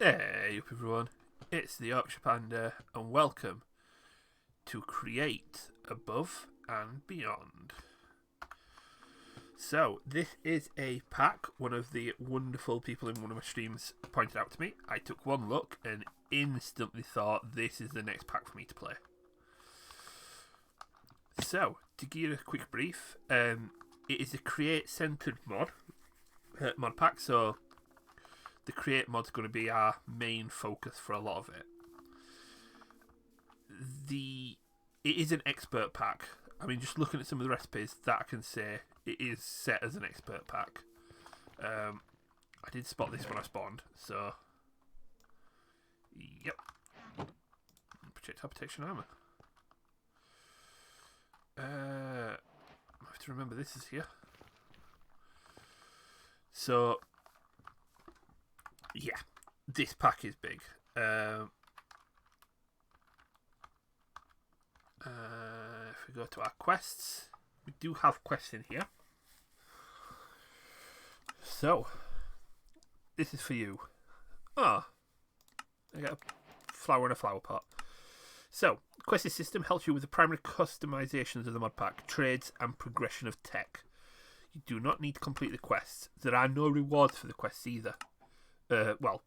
Hey up everyone, it's the Yorkshire Panda and welcome to Create Above and Beyond. So this is a pack one of the wonderful people in one of my streams pointed out to me. I took one look and instantly thought this is the next pack for me to play. So to give you a quick brief, it is a create centered mod pack, so the create mod's going to be our main focus for a lot of it. It is an expert pack. I mean, just looking at some of the recipes, that I can say it is set as an expert pack. I did spot this when I spawned, so yep. Projectile protection armor. I have to remember this is here. So yeah, this pack is big. If we go to our quests, we do have quests in here. So, this is for you. Oh, I got a flower in a flower pot. So, Quest system helps you with the primary customizations of the mod pack, trades, and progression of tech. You do not need to complete the quests. There are no rewards for the quests either. Well,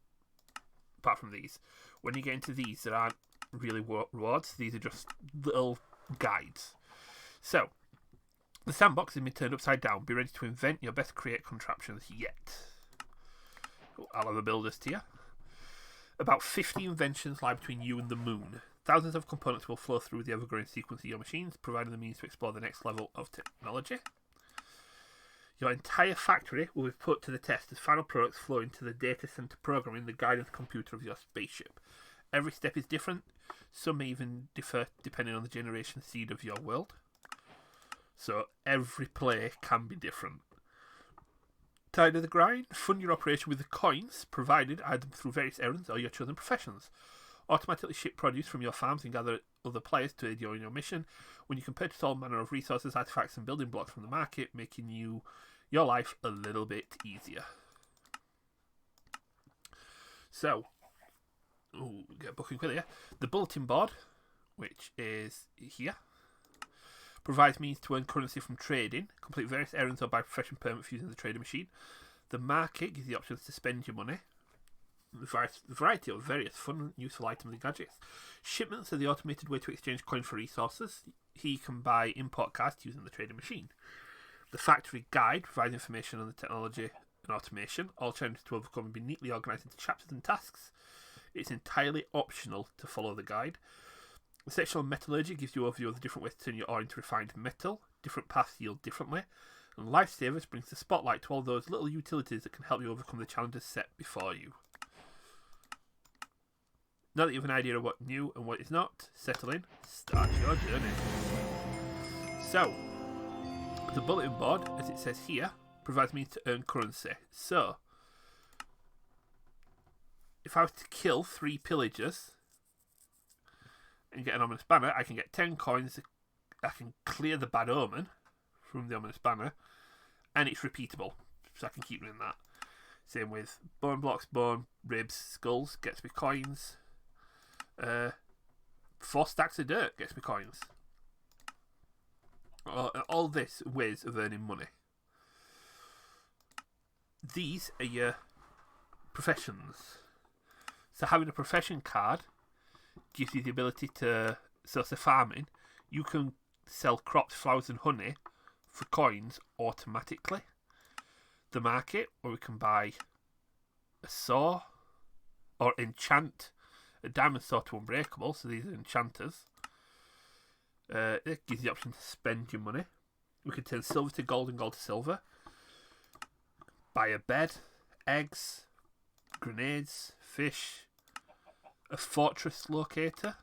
apart from these. When you get into these, there aren't really rewards. These are just little guides. So, the sandbox has been turned upside down. Be ready to invent your best create contraptions yet. I'll have a builder's tier. About 50 inventions lie between you and the moon. Thousands of components will flow through the ever-growing sequence of your machines, providing the means to explore the next level of technology. Your entire factory will be put to the test as final products flow into the data center programming, the guidance computer of your spaceship. Every step is different. Some may even differ depending on the generation seed of your world. So every play can be different. Tired of the grind? Fund your operation with the coins provided either through various errands or your chosen professions. Automatically ship produce from your farms and gather other players to aid you in your mission. When you can purchase all manner of resources, artifacts and building blocks from the market, making your life a little bit easier. So, get booking quickly. The bulletin board, which is here, provides means to earn currency from trading, complete various errands or buy profession permits using the trading machine. The market gives you the options to spend your money. A variety of various fun and useful items and gadgets. Shipments are the automated way to exchange coins for resources. Here you can buy import cards using the trading machine. The factory guide provides information on the technology and automation. All challenges to overcome will be neatly organised into chapters and tasks. It's entirely optional to follow the guide. The section on metallurgy gives you an overview of the different ways to turn your ore into refined metal. Different paths yield differently. And Lifesavers brings the spotlight to all those little utilities that can help you overcome the challenges set before you. Now that you have an idea of what's new and what is not, settle in, start your journey. So, the bulletin board, as it says here, provides means to earn currency. So, if I was to kill 3 pillagers and get an ominous banner, I can get 10 coins, I can clear the bad omen from the ominous banner, and it's repeatable, so I can keep doing that. Same with bone blocks, bone, ribs, skulls, gets me coins. 4 stacks of dirt gets me coins. All this ways of earning money. These are your professions. So having a profession card gives you the ability to, so farming, you can sell crops, flowers and honey for coins automatically. The market, where we can buy a saw or enchant a diamond sword to unbreakable, so these are enchanters. It gives you the option to spend your money. We can turn silver to gold and gold to silver. Buy a bed, eggs, grenades, fish, a fortress locator,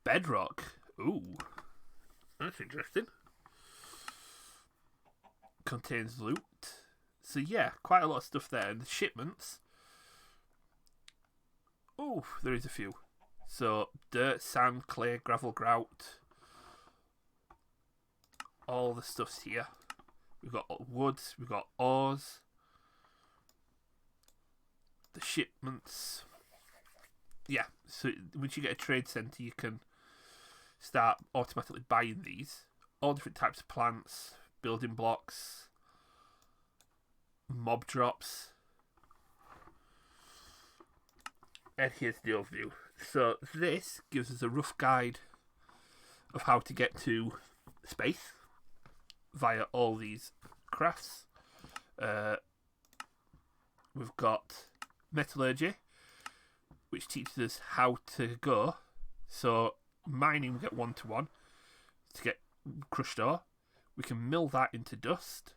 bedrock. Ooh, that's interesting. Contains loot. So yeah, quite a lot of stuff there. And the shipments. Oh, there is a few. So, dirt, sand, clay, gravel, grout. All the stuff's here. We've got woods, we've got ores. shipments. Yeah, so once you get a trade centre, you can start automatically buying these. All different types of plants, building blocks, mob drops. And here's the overview. So this gives us a rough guide of how to get to space via all these crafts. We've got Metallurgy, which teaches us how to go. So mining, we get 1-to-1 to get crushed ore. We can mill that into dust,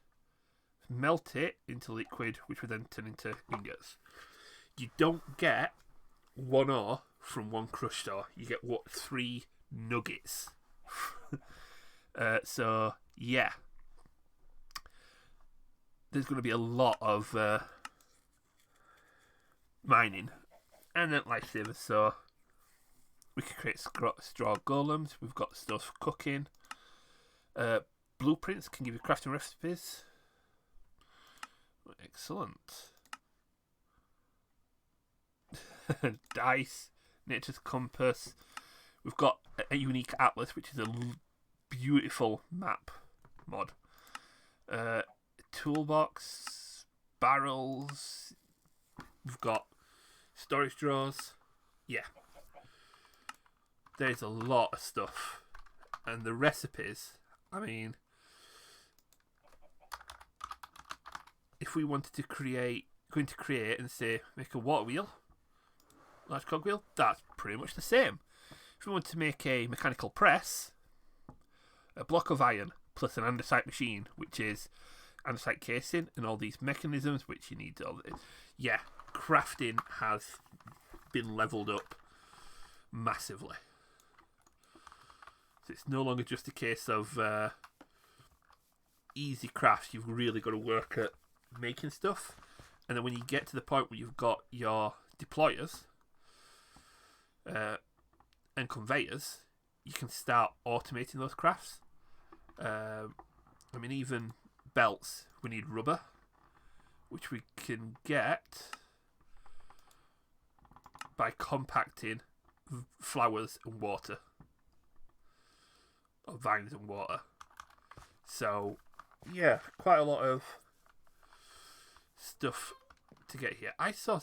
melt it into liquid, which we then turn into ingots. You don't get one ore from one crushed ore. You get 3 nuggets. So yeah, there's going to be a lot of mining, and then lifesavers. So we can create straw golems. We've got stuff for cooking. Blueprints can give you crafting recipes. Excellent. Dice, nature's compass. We've got a unique atlas, which is a beautiful map mod. Toolbox, barrels. We've got storage drawers. Yeah, there's a lot of stuff, and the recipes. I mean, if we wanted to create and say make a water wheel, large cogwheel, that's pretty much the same. If we want to make a mechanical press, a block of iron plus an andesite machine, which is andesite casing and all these mechanisms which you need. Yeah, crafting has been leveled up massively. So it's no longer just a case of easy crafts. You've really got to work at making stuff, and then when you get to the point where you've got your deployers and conveyors, you can start automating those crafts. I mean, even belts, we need rubber, which we can get by compacting flowers and water, or vines and water. So yeah, quite a lot of stuff to get here. I saw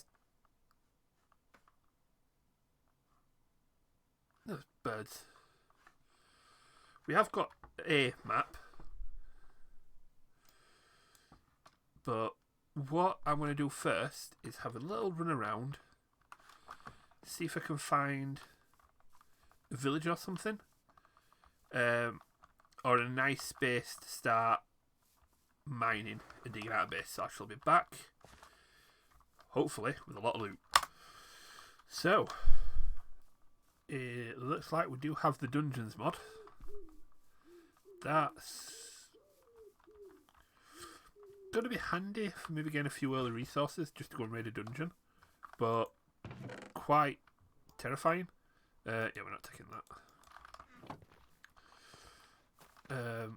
those birds. We have got a map, but what I want to do first is have a little run around, see if I can find a village or something, or a nice space to start mining and digging out a base. So I shall be back, hopefully, with a lot of loot. So it looks like we do have the dungeons mod. That's going to be handy for maybe getting a few early resources just to go and raid a dungeon, but quite terrifying. Yeah, we're not taking that.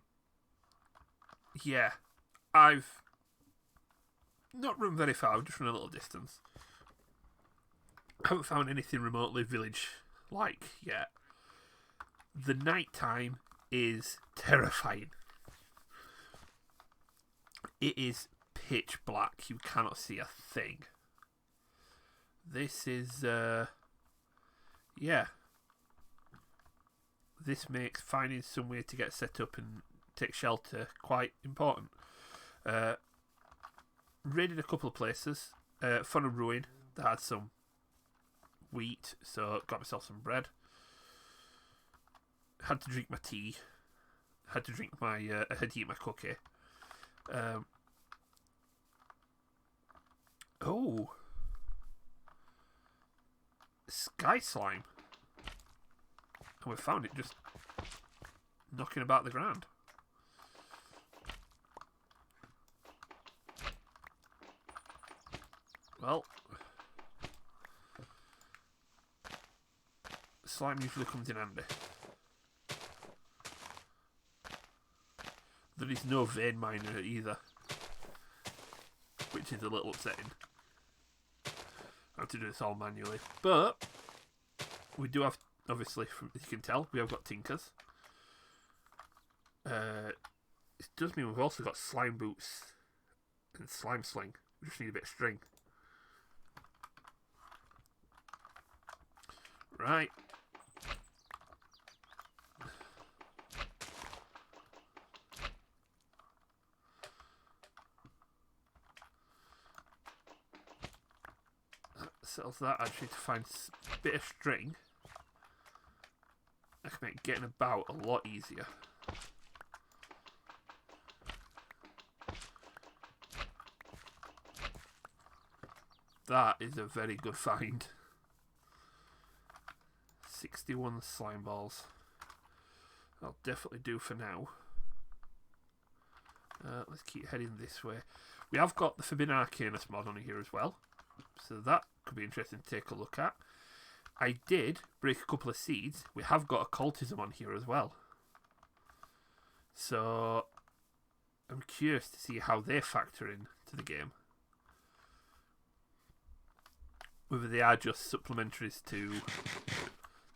Yeah, I've not run very far, I've just run a little distance. I haven't found anything remotely village-like yet. The night time is terrifying. It is pitch black. You cannot see a thing. This is, yeah. This makes finding somewhere to get set up and take shelter quite important. Raided a couple of places. Found a ruin that had some wheat, so got myself some bread. Had to drink my tea. Had to drink my. I had to eat my cookie. Oh, sky slime, and we found it just knocking about the ground. Well, slime usually comes in handy. There is no vein miner either, which is a little upsetting. I have to do this all manually. But we do have, obviously, as you can tell, we have got tinkers. It does mean we've also got slime boots and slime sling. We just need a bit of string. Right. That settles that. I just need to find a bit of string. I can make getting about a lot easier. That is a very good find. 61 slime balls. I'll definitely do for now. Let's keep heading this way. We have got the Forbidden Arcanus mod on here as well, so that could be interesting to take a look at. I did break a couple of seeds. We have got occultism on here as well, so I'm curious to see how they factor in to the game. Whether they are just supplementaries to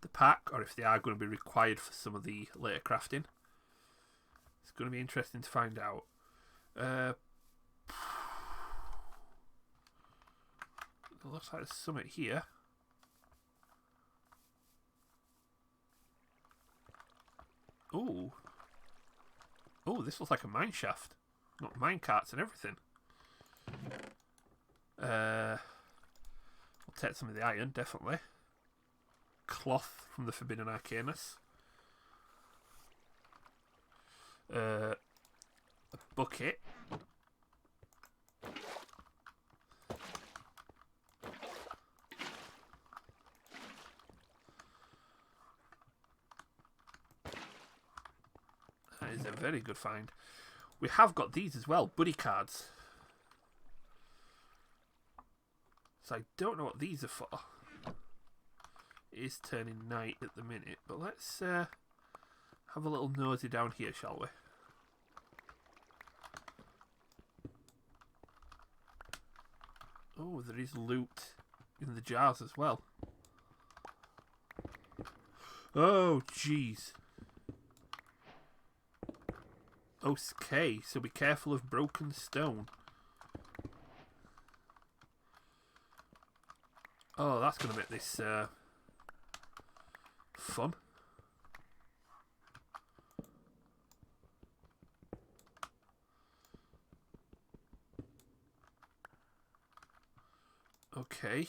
the pack, or if they are going to be required for some of the later crafting. It's going to be interesting to find out. It looks like there's something here. Ooh. Oh, this looks like a mine shaft. Got mine carts and everything. We'll take some of the iron, definitely. Cloth from the Forbidden Arcanus. A bucket. That is a very good find. We have got these as well, buddy cards. So I don't know what these are for. It is turning night at the minute, but let's have a little nosy down here, shall we? Oh, there is loot in the jars as well. Oh, jeez. Okay, so be careful of broken stone. Oh, that's going to make this fun. Okay.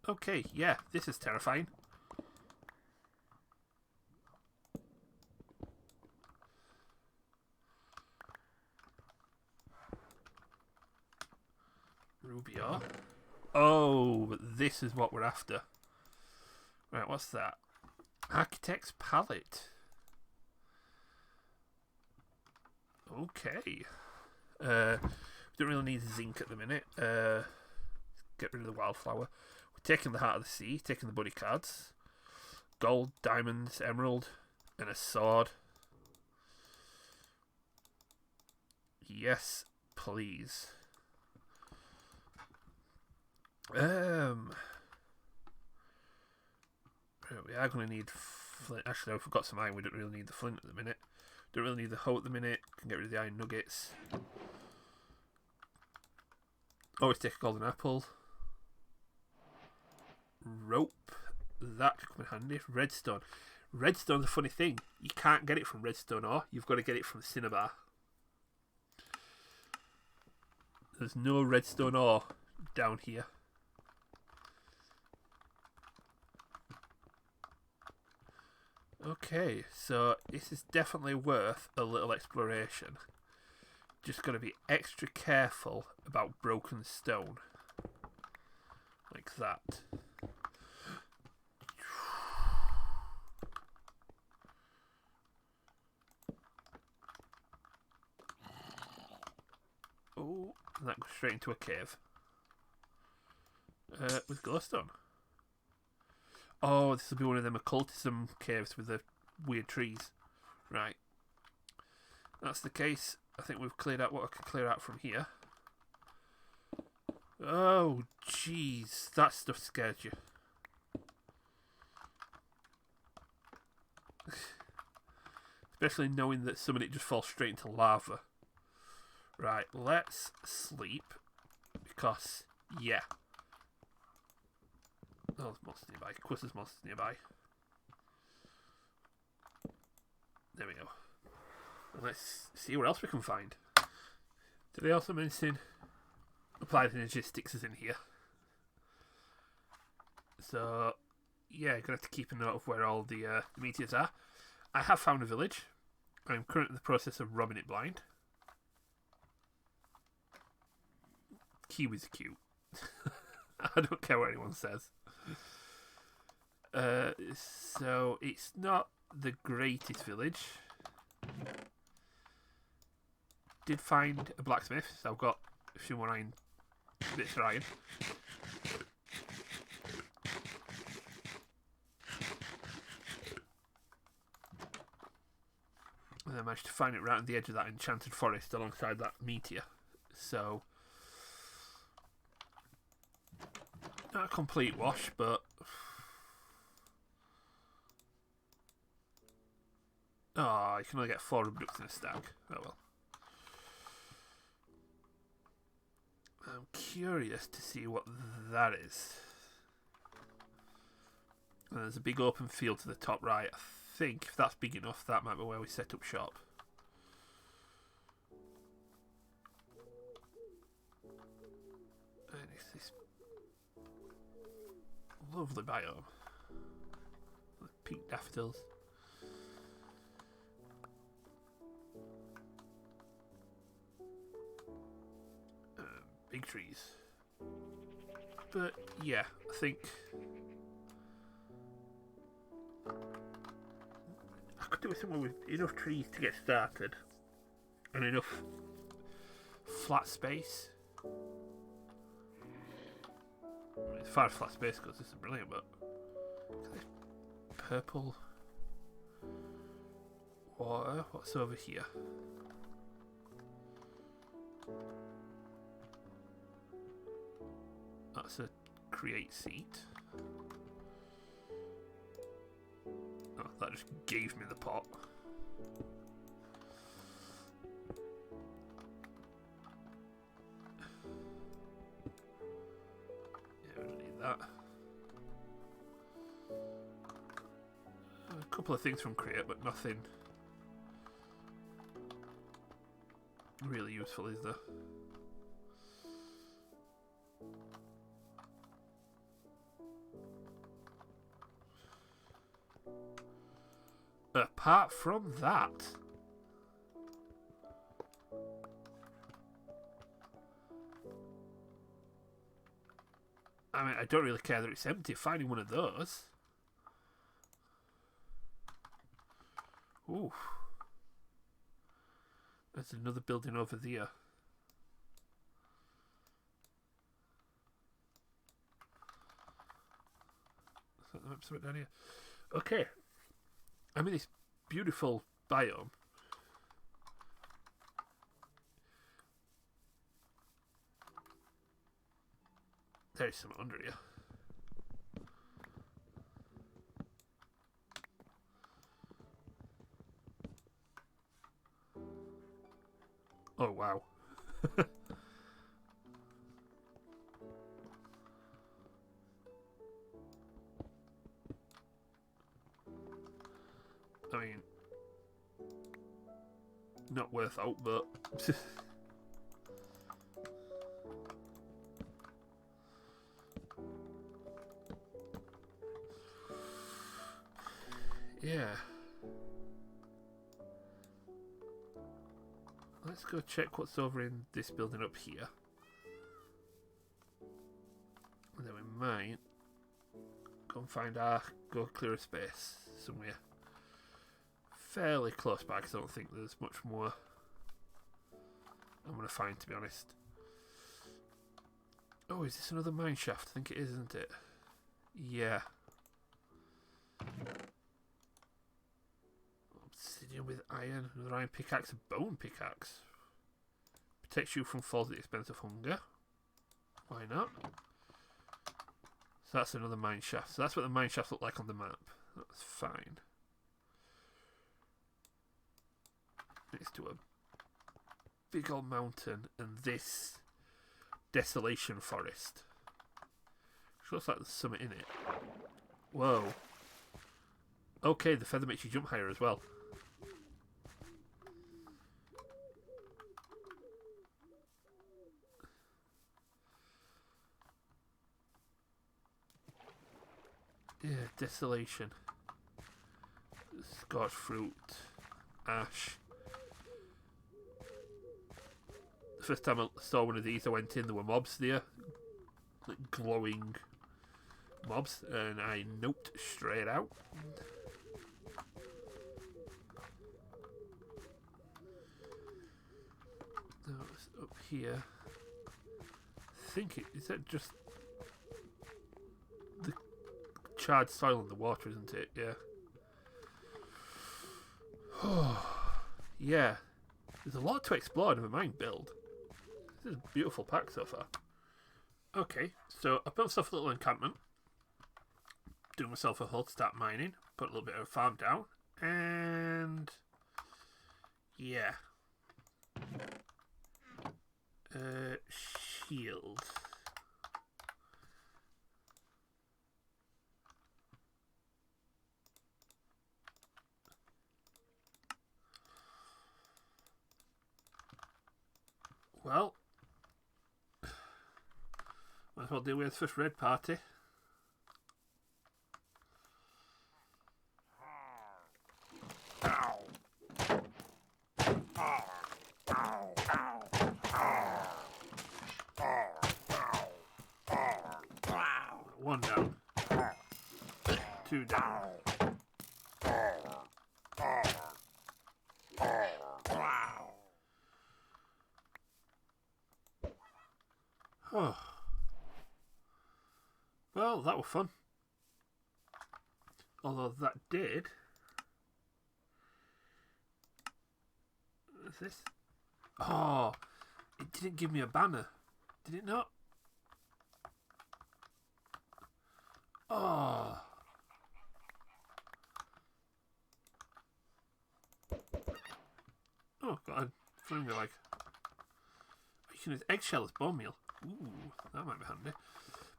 Okay, yeah, this is terrifying. Rubia. Oh, this is what we're after. Right, what's that? Architect's palette. Okay. We don't really need zinc at the minute. Get rid of the wildflower. We're taking the Heart of the Sea, taking the buddy cards. Gold, diamonds, emerald, and a sword. Yes, please. We are going to need flint. Actually, no, if we've got some iron, we don't really need the flint at the minute. Don't really need the hoe at the minute. Can get rid of the iron nuggets. Always take a golden apple. Rope. That could come in handy. Redstone. Redstone's a funny thing. You can't get it from redstone ore. You've got to get it from cinnabar. There's no redstone ore down here. Okay, so this is definitely worth a little exploration. Just got to be extra careful about broken stone. Like that. Oh, and that goes straight into a cave. With glowstone. Oh, this will be one of them occultism caves with the weird trees. Right, that's the case, I think we've cleared out what I can clear out from here. Oh, jeez. That stuff scared you. Especially knowing that some of it just falls straight into lava. Right, let's sleep. Because, yeah. Oh, there's monsters nearby. Of course there's monsters nearby. There we go. And let's see what else we can find. Did they also mention applied logistics is in here? So, yeah, gonna have to keep a note of where all the meteors are. I have found a village. I'm currently in the process of robbing it blind. Kiwi's cute. I don't care what anyone says. So it's not the greatest village. Did find a blacksmith, so I've got a few more iron bits of iron. And I managed to find it right on the edge of that enchanted forest alongside that meteor. So, not a complete wash, but oh, you can only get 4 rubber in a stack. Oh well. I'm curious to see what that is. And there's a big open field to the top right. I think if that's big enough, that might be where we set up shop. And it's this lovely biome. Pink daffodils. Big trees. But yeah, I think I could do it somewhere with enough trees to get started and enough flat space. I mean, as far as flat space goes, this is brilliant, but look at this purple water. What's over here? That's a create seat. Oh, that just gave me the pot. Yeah, we don't need that. A couple of things from create, but nothing really useful, is there? Apart from that, I mean, I don't really care that it's empty. Finding one of those. Ooh. There's another building over there. Something down here. Okay. I'm in this beautiful biome. There's some under here. Oh wow. I mean, not worth out, but yeah. Let's go check what's over in this building up here. And then we might go and find go clear a space somewhere fairly close by, because I don't think there's much more I'm going to find, to be honest. Oh, is this another mine shaft? I think it is, isn't it? Yeah. Obsidian Iron with iron. Another iron pickaxe. A bone pickaxe. Protects you from falls at the expense of hunger. Why not? So that's another mine shaft. So that's what the mine shafts look like on the map. That's fine. Next to a big old mountain and this Desolation Forest. Which looks like there's something in it. Whoa. Okay, the feather makes you jump higher as well. Yeah, desolation. Scorched fruit. Ash. The first time I saw one of these, I went in, there were mobs there. Like glowing mobs. And I noped straight out. Now it's up here. I think it is that just the charred soil in the water, isn't it? Yeah. Oh, yeah. There's a lot to explore in a mine build. This is a beautiful pack so far. Okay, so I built myself a little encampment. Doing myself a hole to start mining. Put a little bit of a farm down. And yeah. Shield. Well, might as well deal with the first red party. One down. Two down. Oh. Well, that was fun. Although that did. What's this? Oh, it didn't give me a banner. Did it not? Oh. Oh, God. Feeling like. You can use eggshell as bone meal. Ooh, that might be handy.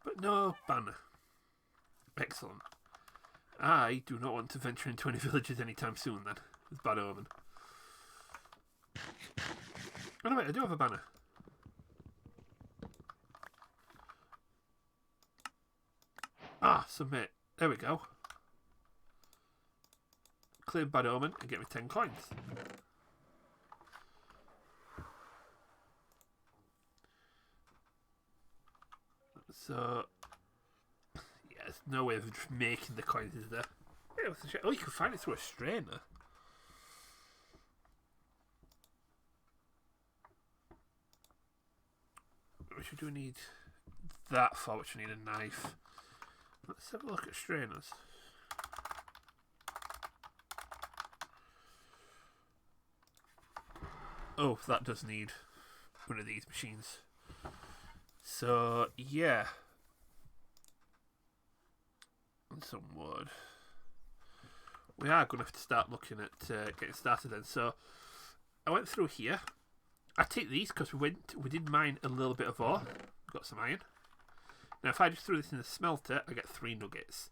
But no banner. Excellent. I do not want to venture into any villages anytime soon then. It's bad omen. Oh no, wait, I do have a banner. Ah, submit. There we go. Clear bad omen and get me 10 coins. So, yeah, there's no way of just making the coins, is there? Oh, you can find it through a strainer. Which we do need that for, which we need a knife. Let's have a look at strainers. Oh, that does need one of these machines. So, yeah. And some wood. We are going to have to start looking at getting started then. So, I went through here. I take these because we did mine a little bit of ore. Got some iron. Now, if I just throw this in the smelter, I get 3 nuggets.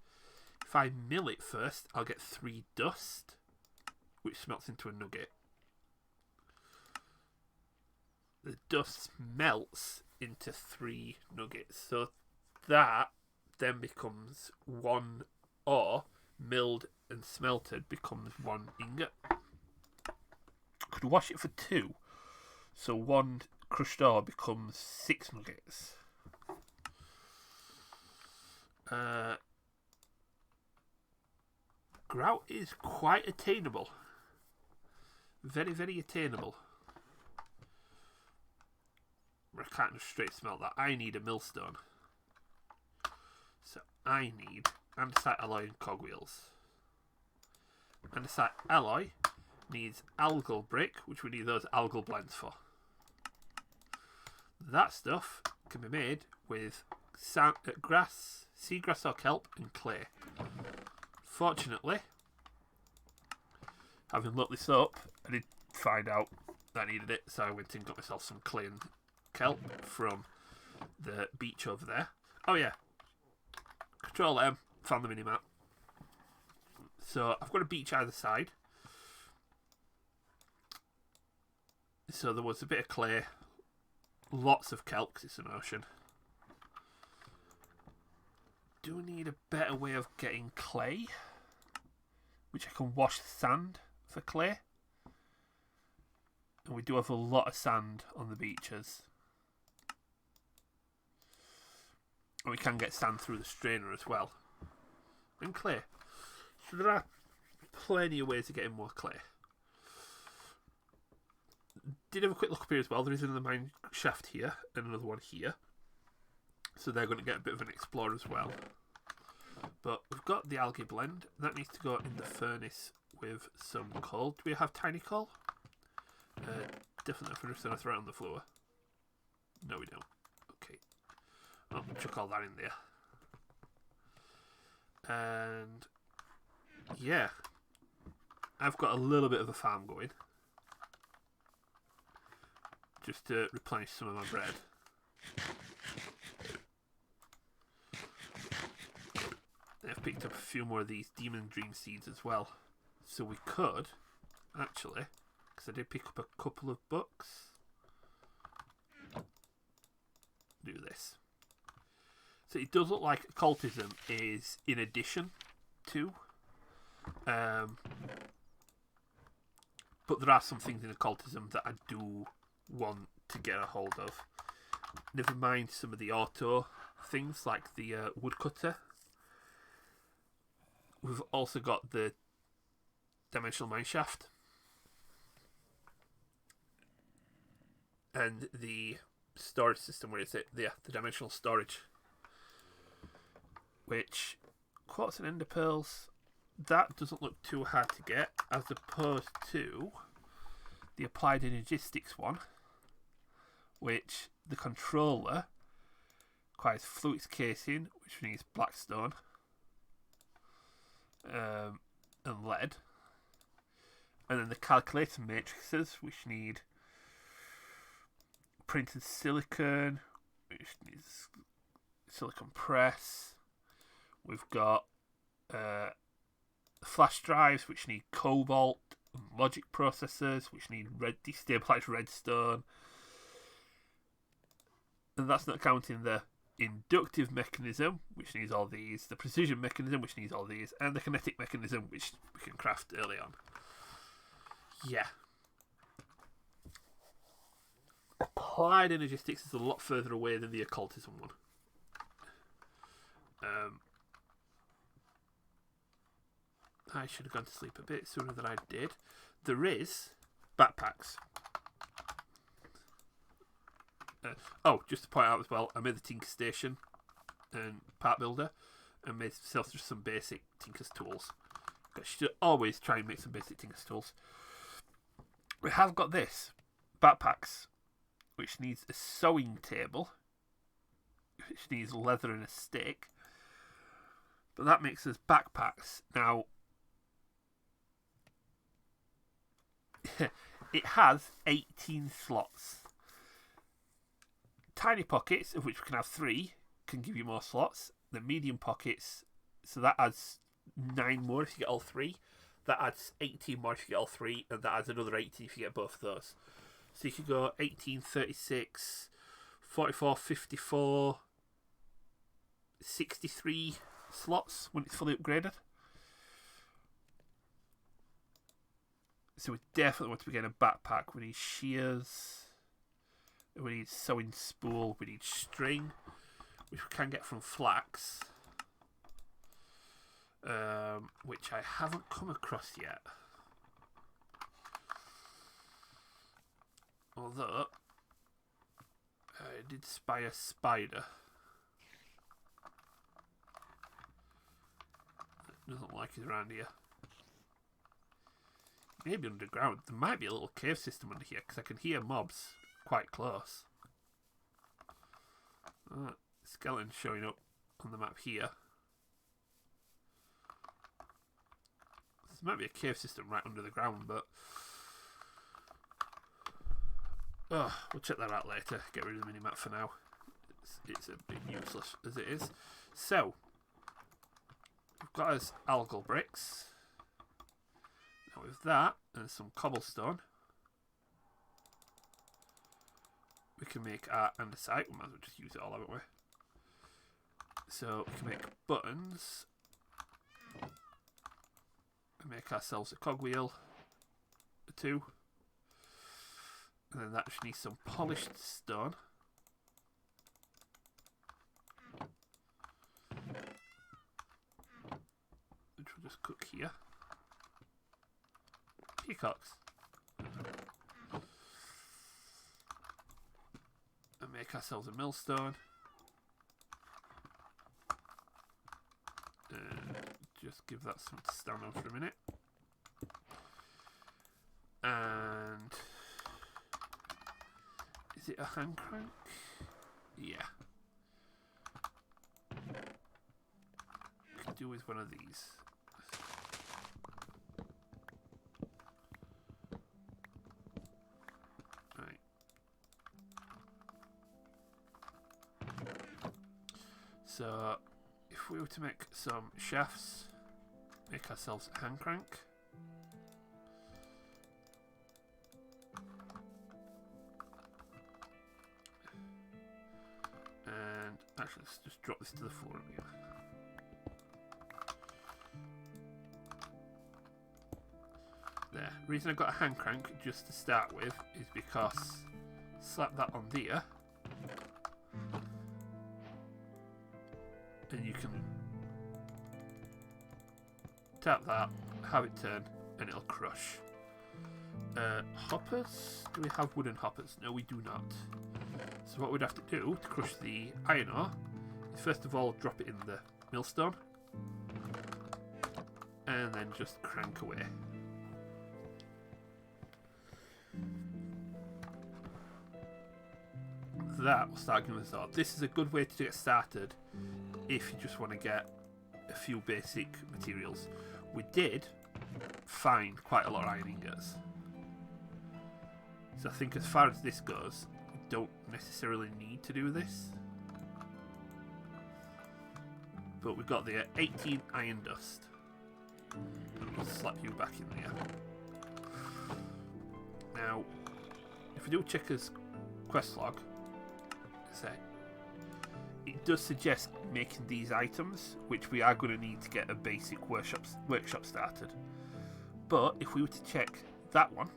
If I mill it first, I'll get 3 dust, which smelts into a nugget. The dust melts into 3 nuggets. So that then becomes 1 ore, milled and smelted, becomes 1 ingot. Could wash it for 2. So 1 crushed ore becomes 6 nuggets. Grout is quite attainable. Very, very attainable. I can't just straight smelt that. I need a millstone. So I need andesite alloy and cogwheels. Andesite alloy needs algal brick, which we need those algal blends for. That stuff can be made with grass, seagrass or kelp, and clay. Fortunately, having looked this up, I did find out that I needed it, so I went and got myself some clay and kelp from the beach over there. Oh yeah, Control M, found the minimap. So I've got a beach either side. So there was a bit of clay, lots of kelp because it's an ocean. Do we need a better way of getting clay? Which I can wash sand for clay. And we do have a lot of sand on the beaches. And we can get sand through the strainer as well. And clay. So there are plenty of ways of getting more clay. Did have a quick look up here as well. There is another mine shaft here and another one here. So they're going to get a bit of an explore as well. But we've got the algae blend. That needs to go in the furnace with some coal. Do we have tiny coal? Definitely, if we're just going to throw it on the floor. No, we don't. Okay. I'll chuck all that in there. And yeah, I've got a little bit of a farm going. Just to replenish some of my bread. I've picked up a few more of these demon dream seeds as well. So we could, actually, because I did pick up a couple of books, do this. So it does look like occultism is in addition to, but there are some things in occultism that I do want to get a hold of. Never mind some of the auto things like the woodcutter. We've also got the dimensional mineshaft and the storage system. Where is it? The dimensional storage, which quartz and ender pearls, that doesn't look too hard to get as opposed to the applied energistics one, which the controller requires fluix casing, which needs blackstone and lead, and then the calculator matrices, which need printed silicon, which needs silicon press. We've got flash drives, which need cobalt, and logic processors, which need destabilized redstone. And that's not counting the inductive mechanism, which needs all these, the precision mechanism, which needs all these, and the kinetic mechanism, which we can craft early on. Yeah. Applied energistics is a lot further away than the occultism one. I should have gone to sleep a bit sooner than I did. There is backpacks. Just to point out as well, I made the Tinker Station and Part Builder and made myself just some basic Tinker's tools. I should always try and make some basic Tinker's tools. We have got this, backpacks, which needs a sewing table, which needs leather and a stick. But that makes us backpacks. Now, it has 18 slots. Tiny pockets, of which we can have 3, can give you more slots. The medium pockets, so that adds 9 more if you get all 3. That adds 18 more if you get all 3, and that adds another 18 if you get both of those. So you could go 18, 36, 44, 54, 63 slots when it's fully upgraded. So we definitely want to be getting a backpack. We need shears. We need sewing spool. We need string, which we can get from flax, which I haven't come across yet. Although I did spy a spider. It doesn't like it around here. maybe underground. There might be a little cave system under here because I can hear mobs quite close. Skeleton showing up on the map here. There might be a cave system right under the ground, but we'll check that out later. Get rid of the minimap for now. It's a bit useless as it is. So we've got us algal bricks. Now with that and some cobblestone, we can make our andesite. We might as well just use it all, haven't we? So we can make buttons. Make ourselves a cogwheel, a 2. And then that should need some polished stone. Which we'll just cook here. Peacocks. And make ourselves a millstone. Just give that something to stand on for a minute. And is it a hand crank? Yeah. Could do with one of these. Right. So if we were to make some shafts, make ourselves a hand crank. And actually, let's just drop this to the floor again. There. The reason I got a hand crank just to start with is because slap that on there, and you can tap that, have it turn, and it'll crush. Hoppers? Do we have wooden hoppers? No, we do not. So what we'd have to do to crush the iron ore is first of all drop it in the millstone, and then just crank away. That will start giving us ore. This is a good way to get started if you just want to get a few basic materials. We did find quite a lot of iron ingots, so I think as far as this goes, we don't necessarily need to do this. But we've got the 18 iron dust. I'll slap you back in there. Now, if we do check his quest log, it does suggest making these items, which we are going to need to get a basic workshop started. But if we were to check that one,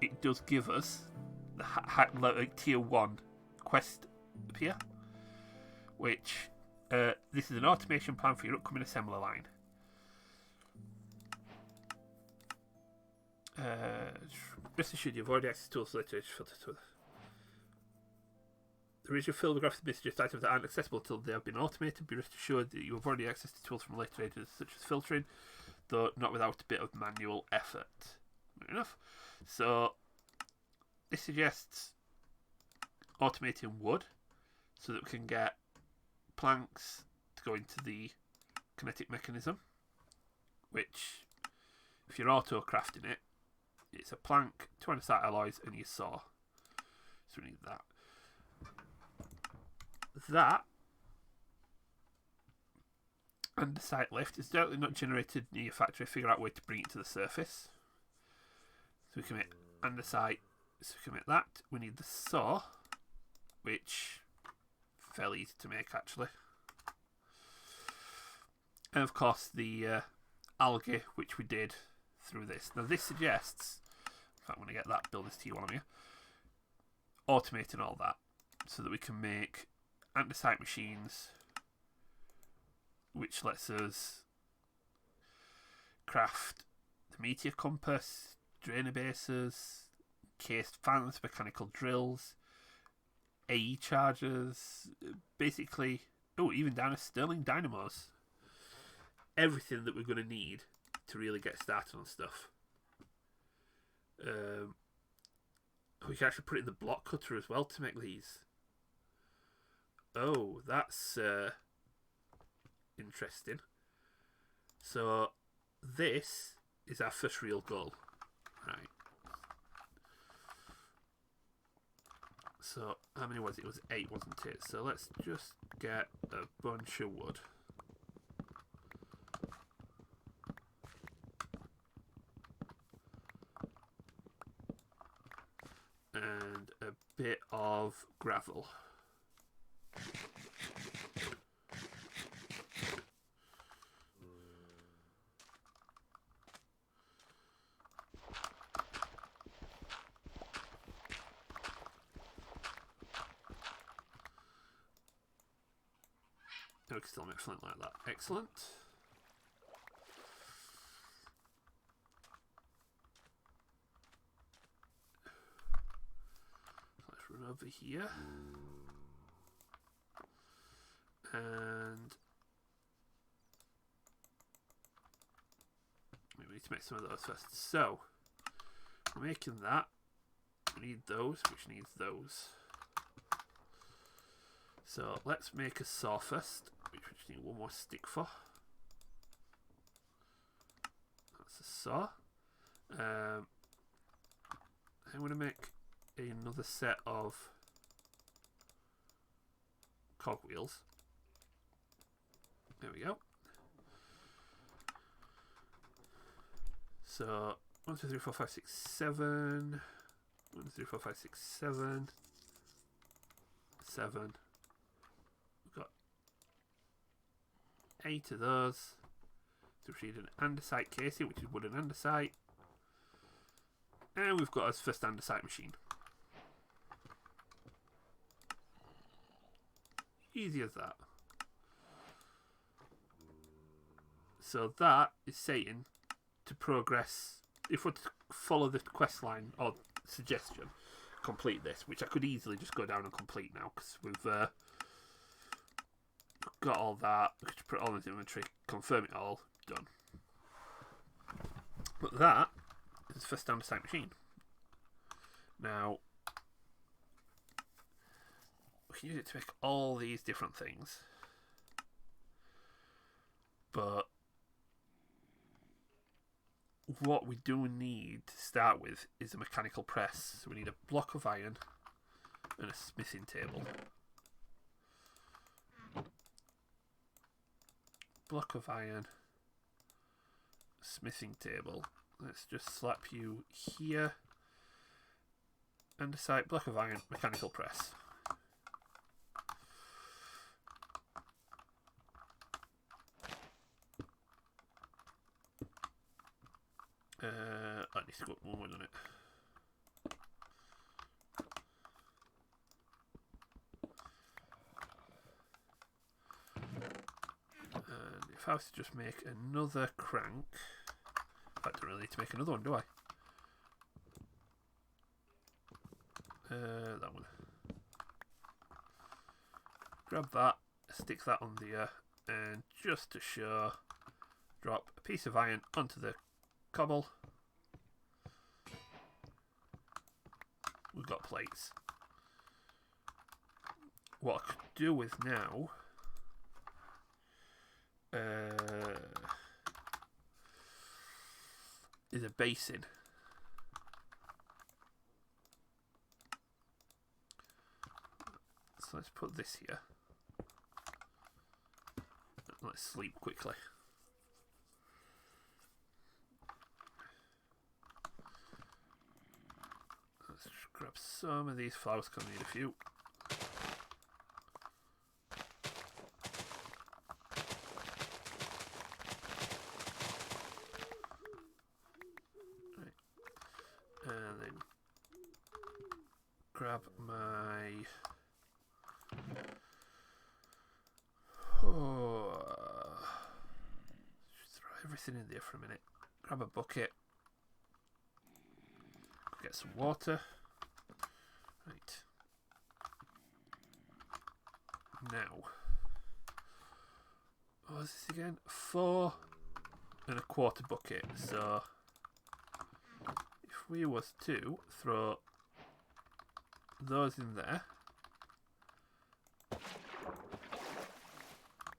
it does give us the tier 1 quest up here, which this is an automation plan for your upcoming assembly line. Rest assured you've already access to tools later. The region filled with graphics messages items that aren't accessible until they have been automated. Be rest assured that you have already access to tools from later ages such as filtering, though not without a bit of manual effort. Fair enough. So this suggests automating wood so that we can get planks to go into the kinetic mechanism, which if you're auto crafting it, it's a plank, 2 andesite alloys and your saw. So we need that. That andesite lift is certainly not generated near your factory. Figure out a way to bring it to the surface. So we can make andesite. So we can make that. We need the saw, which fairly easy to make actually. And of course the algae, which we did through this. Now this suggests, in fact, I'm going to get that, build this T1 on here, automating all that so that we can make andesite machines, which lets us craft the meteor compass, drainer bases, cased fans, mechanical drills, AE chargers, basically, even down to Stirling dynamos. Everything that we're going to need to really get started on stuff. We can actually put it in the block cutter as well to make these. Oh, that's interesting. So this is our first real goal. Right. So how many was it? It was 8, wasn't it? So let's just get a bunch of wood. And a bit of gravel. We can still make flint like that. Excellent. Let's run over here. And we need to make some of those first. So we're making that. We need those, which needs those. So let's make a saw first, which we just need one more stick for. That's a saw. I'm going to make another set of cogwheels. There we go. So 1, 2, 3, 4, 5, 6, 7. 1, 2, 3, 4, 5, 6, 7. 7. We've got 8 of those. So we need an andesite casing, which is wooden andesite. And we've got our first andesite machine. Easy as that. So that is saying to progress, if we're to follow the quest line or suggestion, complete this, which I could easily just go down and complete now because we've got all that. We could put it all in the inventory, confirm it all, done. But that is the first andesite machine. Now we can use it to make all these different things, but what we do need to start with is a mechanical press. So we need a block of iron and a smithing table. Block of iron, smithing table. Let's just slap you here. Andesite, block of iron, mechanical press. That needs to go up one more, doesn't it? And if I was to just make another crank, I don't really need to make another one, do I? That one. Grab that, stick that on there, and just to show, drop a piece of iron onto the cobble. We've got plates. What I could do with now is a basin. So let's put this here. Let's sleep quickly. Let's just grab some of these flowers, because I need a few. Right. And then grab my... just throw everything in there for a minute. Grab a bucket. Get some water. Right. Now. What was this again? 4 and a quarter bucket. So if we was to throw those in there,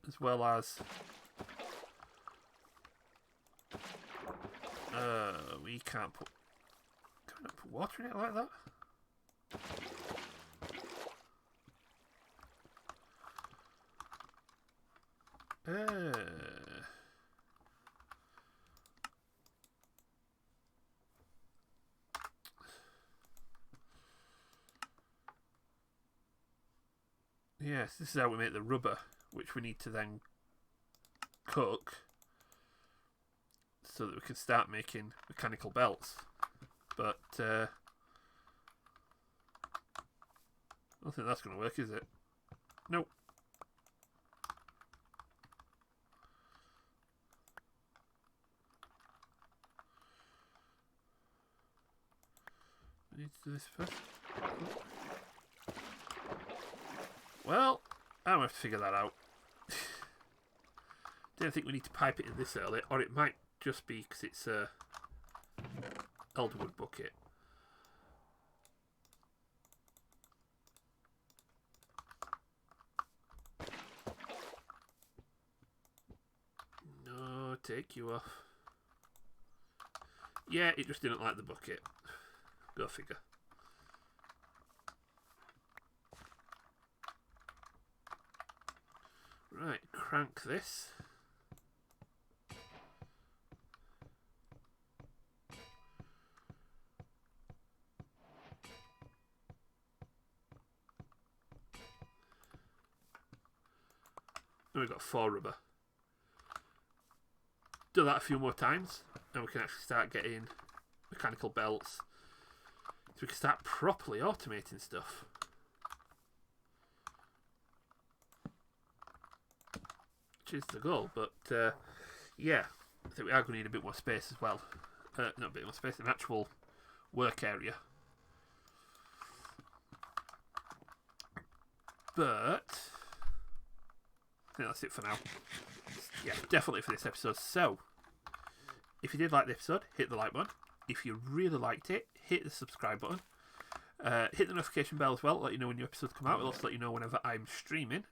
as well as we can't put water in it like that. Yes, this is how we make the rubber, which we need to then cook so that we can start making mechanical belts. But I don't think that's going to work, is it? Nope. I need to do this first. Well, I'm going to have to figure that out. Don't think we need to pipe it in this early, or it might just be because it's a elderwood bucket. No, take you off. Yeah, it just didn't like the bucket. Go figure. Right, crank this. And we've got 4 rubber. Do that a few more times, and we can actually start getting mechanical belts. So we can start properly automating stuff. Which is the goal, but yeah, I think we are going to need a bit more space as well. Not a bit more space, an actual work area. But I think that's it for now. Yeah, definitely for this episode. So, if you did like the episode, hit the like button. If you really liked it, hit the subscribe button. Hit the notification bell as well, let you know when new episodes come out. It'll also let you know whenever I'm streaming.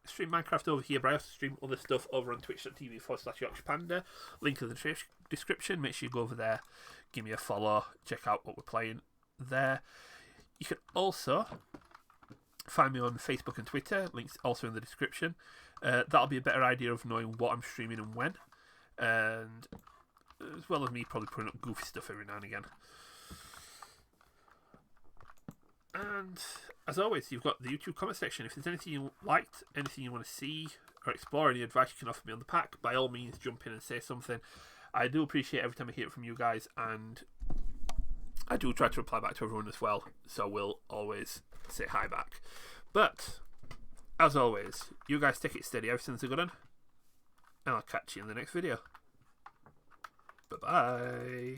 Stream Minecraft over here, but I also stream other stuff over on twitch.tv/YorkshirePanda. Link in the description. Make sure you go over there, give me a follow, check out what we're playing there. You can also find me on Facebook and Twitter. Links also in the description. That'll be a better idea of knowing what I'm streaming and when. And as well as me probably putting up goofy stuff every now and again. And as always, you've got the YouTube comment section. If there's anything you liked, anything you want to see or explore, any advice you can offer me on the pack, by all means jump in and say something. I do appreciate every time I hear it from you guys, and I do try to reply back to everyone as well, so we'll always say hi back. But as always, you guys take it steady, everything's a good one, and I'll catch you in the next video. Bye bye.